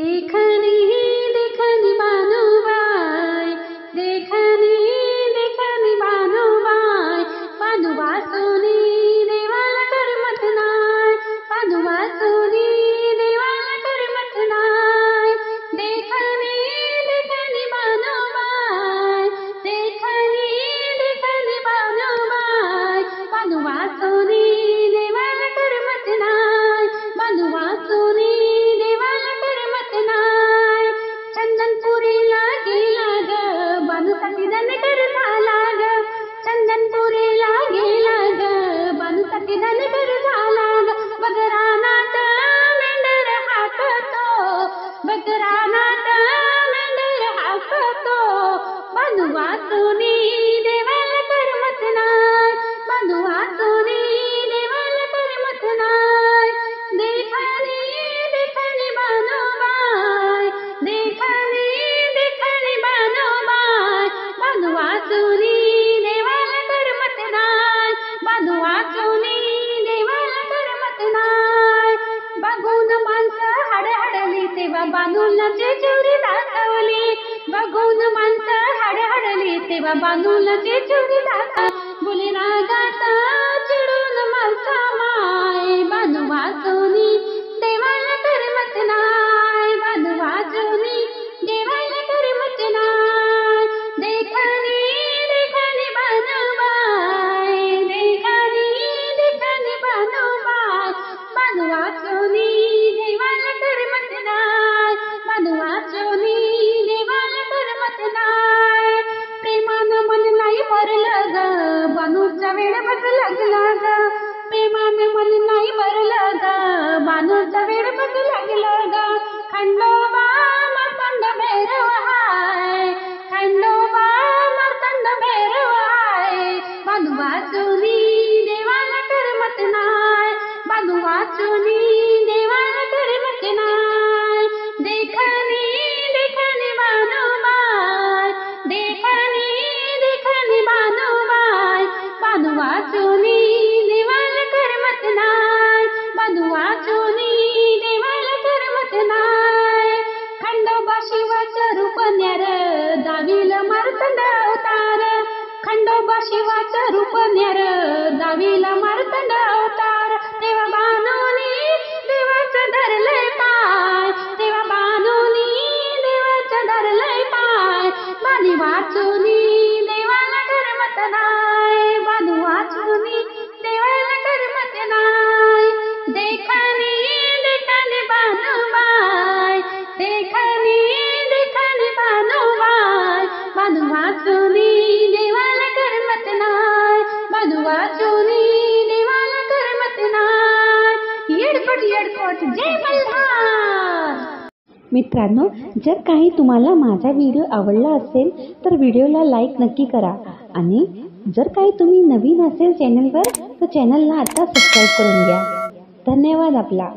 देखनी देखनी बानुबाई, देखनी देखनी बानुबाई, बानुबा सोनी देवाला करमत नाय, बानुबा सोनी देवाला करमत नाय। देखनी देखनी बानुबाई, देखनी देखनी बानुबाई, बानुबा सोनी देवाला करमत नाय, बानुबा सोनी देवाला करमत नाय। चंदनपुरीला गेला ग बानूसाठी धनगर झाला ग, चंदनपुरीला गेला ग बानूसाठी धनगर झाला ग। बगरानात मेंढर हाकतो, बगरानात मेंढर हाकतो, बानुबा सोनी देवाला करमत नाय, बानुबा सोनी देवाला करमत नाय। देखनी देखनी बानुबाई, देखनी देखनी बानुबाई, बानुबा सोनी देवाला करमत नाय, बानुबा सोनी देवाला करमत नाय। बघून माणसं हडहडली तेव्हा बानूला जेजुरी दाखवली, बघून माणसं हडहडली तेव्हा बानूला जेजुरी दाखवली। बोले रागात चिडून मालसा माय, बानुबा सोनी देवाला करमत नाय, बानुबा सोनी देवाला करमत नाय। देखनी देखनी बानुबाई, देखनी देखनी बानुबाई, बानुबा सोनी देवाला करमत नाय, बानुबा सोनी देवाला करमत नाय। प्रेमानं मन नाही भरलं ग बानूचा वेळ बस लागला ग, प्रेमानं मन नाही भरलं ग बानूचा वेळ बस लागला ग। खंडोबा मार्तंड भैरव हाय, खंडोबा मार्तंड भैरव हाय, बानुबा सोनी देवाला करमत नाय, बानुबा सोनी देवाला करमत नाय। देखनी देखनी बानुबाई, देखनी देखनी बानुबाई, बानुबा सोनी देवाला करमत नाय, बानुबा सोनी देवाला करमत नाय। खंडोबा शिवाचं रूप न्यार दाविल मार्तंड अवतार, खंडोबा शिवाचं रूप न्यार दाविल मार्तंड अवतार। तेव्हा बानूनी देवाचं धरलंय पाय, तेव्हा बानूनी देवाचं धरलंय पाय, बानुबा सोनी देवाला करमत नाय, बानुबा सोनी देवाला करमत नाय। देखनी देखनी बानुबाई, देखनी देखनी बानुबाई, बानुबा सोनी देवाला करमत नाय, बानुबा सोनी देवाला करमत नाय। येडपट येडपट जय मल्हार। मित्रांनो, जर काही तुम्हाला माझा व्हिडिओ आवडला असेल तर व्हिडिओला लाईक नक्की करा, आणि जर काही तुम्ही नवीन असेल चॅनलवर तर चॅनलला आता सबस्क्राईब करून घ्या। धन्यवाद आपला।